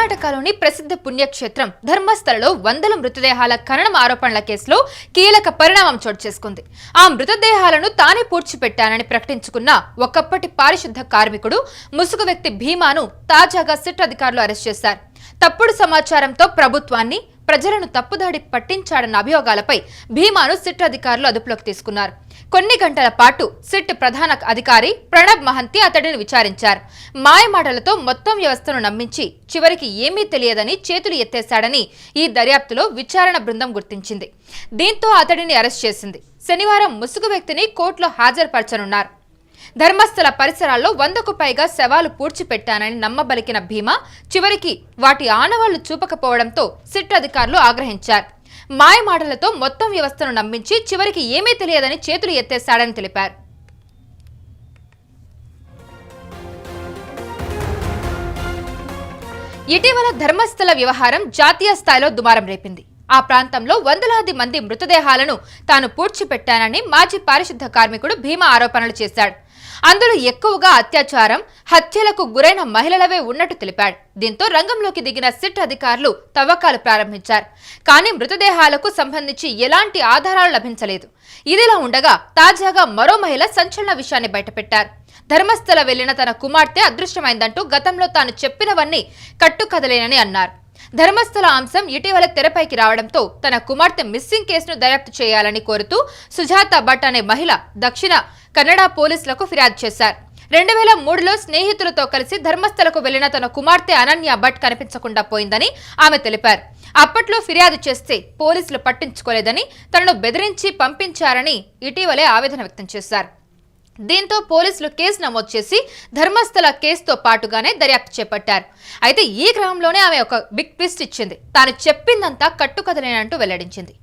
కర్ణాటకలోని ప్రసిద్ధ పుణ్యక్షేత్రం ధర్మస్థలలో వందల మృతదేహాల ఖననం ఆరోపణల కేసులో కీలక పరిణామం చోటు చేసుకుంది. ఆ మృతదేహాలను తానే పూడ్చిపెట్టానని ప్రకటించుకున్న ఒకప్పటి పారిశుద్ధ కార్మికుడు ముసుగు వ్యక్తి భీమాను తాజాగా సిట్ అధికారులు అరెస్ట్ చేశారు. తప్పుడు సమాచారంతో ప్రభుత్వాన్ని ప్రజలను తప్పుదాడి పట్టించాడన్న అభియోగాలపై భీమాను సిట్ అధికారులు అదుపులోకి తీసుకున్నారు. కొన్ని గంటల పాటు సిట్ ప్రధాన అధికారి ప్రణబ్ మహంతి అతడిని విచారించారు. మాయమాటలతో మొత్తం వ్యవస్థను నమ్మించి చివరికి ఏమీ తెలియదని చేతులు ఎత్తేశాడని ఈ దర్యాప్తులో విచారణ బృందం గుర్తించింది. దీంతో అతడిని అరెస్ట్ చేసింది. శనివారం ముసుగు వ్యక్తిని కోర్టులో హాజరుపరచనున్నారు. ధర్మస్థల పరిసరాల్లో 100కు పైగా శవాలు పూడ్చిపెట్టానని నమ్మబలికిన భీమా చివరికి వాటి ఆనవాళ్లు చూపకపోవడంతో సిట్ అధికారులు ఆగ్రహించారు. మాయమాటలతో మొత్తం వ్యవస్థను నమ్మించి చివరికి ఏమీ తెలియదని చేతులు ఎత్తేశాడని తెలిపారు. ఇటీవల ధర్మస్థల వ్యవహారం జాతీయ స్థాయిలో దుమారం రేపింది. ఆ ప్రాంతంలో వందలాది మంది మృతదేహాలను తాను పూడ్చిపెట్టానని మాజీ పారిశుద్ధ కార్మికుడు భీమా ఆరోపణలు చేశాడు. అందులో ఎక్కువగా అత్యాచారం, హత్యలకు గురైన మహిళలవే ఉన్నట్టు తెలిపాడు. దీంతో రంగంలోకి దిగిన సిట్ అధికారులు తవ్వకాలు ప్రారంభించారు. కానీ మృతదేహాలకు సంబంధించి ఎలాంటి ఆధారాలు లభించలేదు. ఇదిలా ఉండగా తాజాగా మరో మహిళ సంచలన విషయాన్ని బయటపెట్టారు. ధర్మస్థల వెళ్లిన తన కుమార్తె అదృశ్యమైందంటూ గతంలో తాను చెప్పినవన్నీ కట్టుకదలేనని అన్నారు. ధర్మస్థల అంశం ఇటీవల తెరపైకి రావడంతో తన కుమార్తె మిస్సింగ్ కేసును దర్యాప్తు చేయాలని కోరుతూ సుజాత భట్ అనే మహిళ దక్షిణ కన్నడ పోలీసులకు ఫిర్యాదు చేశారు. 2003లో స్నేహితులతో కలిసి ధర్మస్థలకు వెళ్లిన తన కుమార్తె అనన్య భట్ కనిపించకుండా పోయిందని ఆమె తెలిపారు. అప్పట్లో ఫిర్యాదు చేస్తే పోలీసులు పట్టించుకోలేదని, తనను బెదిరించి పంపించారని ఇటీవలే ఆవేదన వ్యక్తం చేశారు. దీంతో పోలీసులు కేసు నమోదు చేసి ధర్మస్థల కేసుతో పాటుగానే దర్యాప్తు చేపట్టారు. అయితే ఈ క్రమంలోనే ఆమె ఒక బిగ్ ట్విస్ట్ ఇచ్చింది. తాను చెప్పిందంతా కట్టుకథలేనంటూ వెల్లడించింది.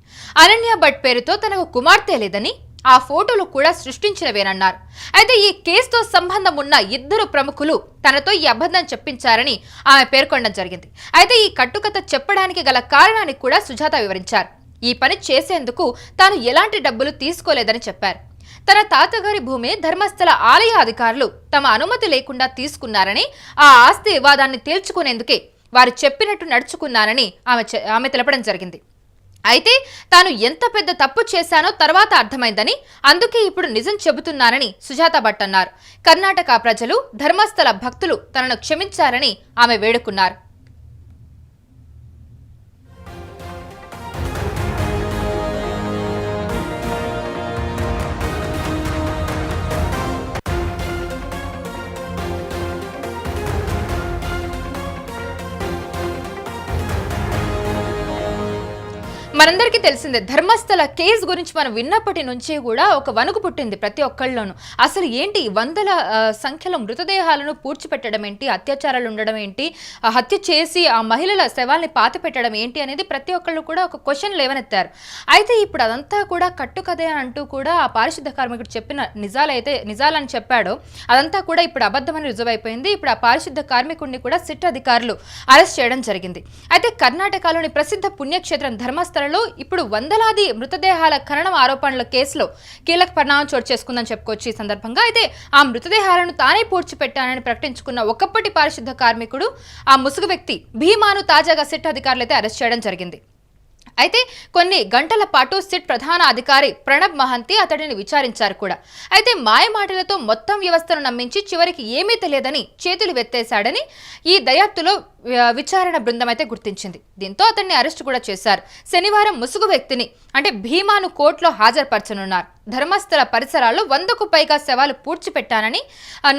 అనన్య భట్ పేరుతో తనకు కుమార్తె లేదని, ఆ ఫోటోలు కూడా సృష్టించినవేనన్నారు. అయితే ఈ కేసుతో సంబంధం ఉన్న 2 ప్రముఖులు తనతో ఈ అబద్ధం చెప్పించారని ఆమె పేర్కొనడం జరిగింది. అయితే ఈ కట్టుకథ చెప్పడానికి గల కారణాన్ని కూడా సుజాత వివరించారు. ఈ పని చేసేందుకు తాను ఎలాంటి డబ్బులు తీసుకోలేదని చెప్పారు. తన తాతగారి భూమిని ధర్మస్థల ఆలయ అధికారులు తమ అనుమతి లేకుండా తీసుకున్నారని, ఆ ఆస్తి వివాదాన్ని తేల్చుకునేందుకే వారు చెప్పినట్టు నడుచుకున్నారని ఆమె తెలపడం జరిగింది. అయితే తాను ఎంత పెద్ద తప్పు చేశానో తర్వాత అర్థమైందని, అందుకే ఇప్పుడు నిజం చెబుతున్నానని సుజాత భట్ అన్నారు. కర్ణాటక ప్రజలు, ధర్మస్థల భక్తులు తనను క్షమించారని ఆమె వేడుకున్నారు. మనందరికీ తెలిసిందే, ధర్మస్థల కేసు గురించి మనం విన్నప్పటి నుంచి కూడా ఒక వణుకు పుట్టింది ప్రతి ఒక్కళ్ళలోనూ. అసలు ఏంటి వందల సంఖ్యలో మృతదేహాలను పూడ్చిపెట్టడం ఏంటి, అత్యాచారాలు ఉండడం ఏంటి, హత్య చేసి ఆ మహిళల శవాల్ని పాతి పెట్టడం ఏంటి అనేది ప్రతి ఒక్కళ్ళు కూడా ఒక క్వశ్చన్ లేవనెత్తారు. అయితే ఇప్పుడు అదంతా కూడా కట్టుకథే అంటూ కూడా ఆ పారిశుద్ధ కార్మికుడు చెప్పిన నిజాలని చెప్పాడో అదంతా కూడా ఇప్పుడు అబద్ధమని రుజువైపోయింది. ఇప్పుడు ఆ పారిశుద్ధ కార్మికుడిని కూడా సిట్ అధికారులు అరెస్ట్ చేయడం జరిగింది. అయితే కర్ణాటకలోని ప్రసిద్ధ పుణ్యక్షేత్రం ధర్మస్థల ఇప్పుడు వందలాది మృతదేహాల ఖననం ఆరోపణల కేసులో కీలక పరిణామం చోటు చేసుకుందని చెప్పుకోవచ్చు. ఈ సందర్భంగా అయితే ఆ మృతదేహాలను తానే పూడ్చిపెట్టానని ప్రకటించుకున్న ఒకప్పటి పారిశుద్ధ కార్మికుడు ఆ ముసుగు వ్యక్తి భీమాను తాజాగా సిట్ అధికారులు అయితే అరెస్ట్ చేయడం జరిగింది. అయితే కొన్ని గంటల పాటు సిట్ ప్రధాన అధికారి ప్రణబ్ మహంతి అతడిని విచారించారు కూడా. అయితే మాయమాటలతో మొత్తం వ్యవస్థను నమ్మించి చివరికి ఏమీ తెలియదని చేతులు వెత్తేశాడని ఈ దర్యాప్తులో విచారణ బృందం అయితే గుర్తించింది. దీంతో అతన్ని అరెస్టు కూడా చేశారు. శనివారం ముసుగు వ్యక్తిని అంటే భీమాను కోర్టులో హాజరుపరచనున్నారు. ధర్మస్థల పరిసరాల్లో 100కు పైగా శవాలు పూడ్చిపెట్టానని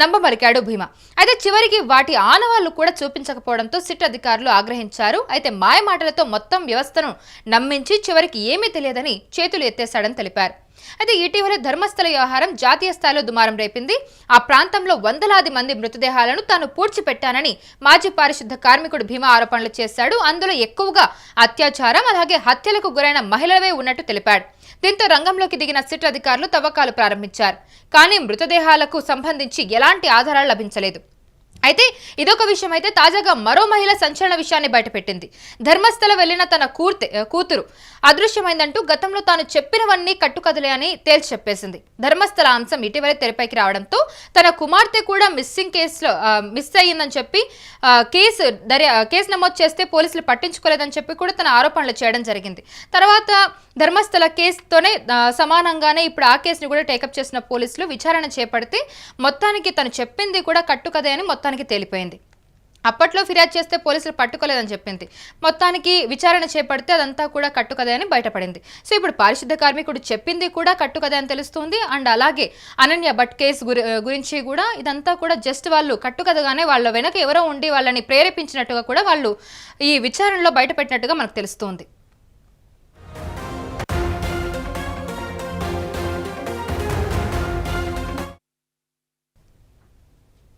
నమ్మబలికాడు భీమా. అయితే చివరికి వాటి ఆనవాళ్లు కూడా చూపించకపోవడంతో సిట్ అధికారులు ఆగ్రహించారు. అయితే మాయమాటలతో మొత్తం వ్యవస్థను నమ్మించి చివరికి ఏమీ తెలియదని చేతులు ఎత్తేశాడని తెలిపారు. అయితే ఇటీవల ధర్మస్థల వ్యవహారం జాతీయ స్థాయిలో దుమారం రేపింది. ఆ ప్రాంతంలో వందలాది మంది మృతదేహాలను తాను పూడ్చిపెట్టానని మాజీ పారిశుద్ధ కార్మికుడు భీమా ఆరోపణలు చేశాడు. అందులో ఎక్కువగా అత్యాచారం, అలాగే హత్యలకు గురైన మహిళలవే ఉన్నట్టు తెలిపాడు. దీంతో రంగంలోకి దిగిన సిట్ అధికారులు తవ్వకాలు ప్రారంభించారు. కానీ మృతదేహాలకు సంబంధించి ఎలాంటి ఆధారాలు లభించలేదు. అయితే ఇదొక విషయం. అయితే తాజాగా మరో మహిళ సంచలన విషయాన్ని బయటపెట్టింది. ధర్మస్థల వెళ్లిన తన కూతురు అదృశ్యమైందంటూ గతంలో తాను చెప్పినవన్నీ కట్టుకథలే అని తేల్చి చెప్పేసింది. ధర్మస్థల అంశం ఇటీవలే తెరపైకి రావడంతో తన కుమార్తె కూడా మిస్సింగ్ కేసులో మిస్ అయ్యిందని చెప్పి కేసు నమోదు చేస్తే పోలీసులు పట్టించుకోలేదని చెప్పి కూడా తన ఆరోపణలు చేయడం జరిగింది. తర్వాత ధర్మస్థల కేసుతోనే సమానంగానే ఇప్పుడు ఆ కేసుని కూడా టేకప్ చేసిన పోలీసులు విచారణ చేపడితే మొత్తానికి తను చెప్పింది కూడా కట్టుకథే అని మొత్తానికి తేలిపోయింది. అప్పట్లో ఫిర్యాదు చేస్తే పోలీసులు పట్టుకోలేదని చెప్పింది. మొత్తానికి విచారణ చేపడితే అదంతా కూడా కట్టుకథే అని బయటపడింది. సో ఇప్పుడు పారిశుద్ధ కార్మికుడు చెప్పింది కూడా కట్టుకథే అని తెలుస్తుంది. అండ్ అలాగే అనన్య భట్ కేసు గురించి కూడా ఇదంతా కూడా జస్ట్ వాళ్ళు కట్టుకథగానే వాళ్ళ వెనక ఎవరో ఉండి వాళ్ళని ప్రేరేపించినట్టుగా కూడా వాళ్ళు ఈ విచారణలో బయటపెట్టినట్టుగా మనకు తెలుస్తుంది.